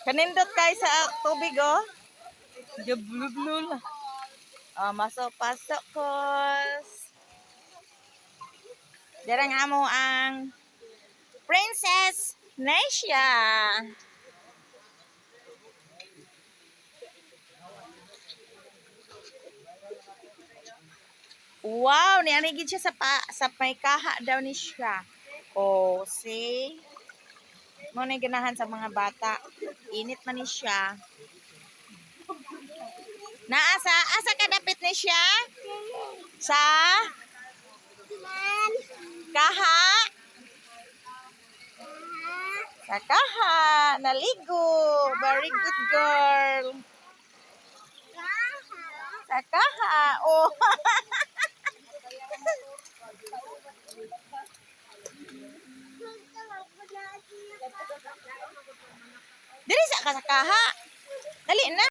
Kanindot kay sa tubig oh. Gablulul. Masok-pasok ko. Darang amo ang Princess Nesia. Wow, nianigid siya sa may kaha daw ni siya. Oh, see? Mo na ganahan sa mga bata. Init man ni siya. Asa kadapit ni siya? Sa kaha? Sa kaha. Naligo. Very good girl. Sa kaha. Oh. Dili sa kaha. Dali na.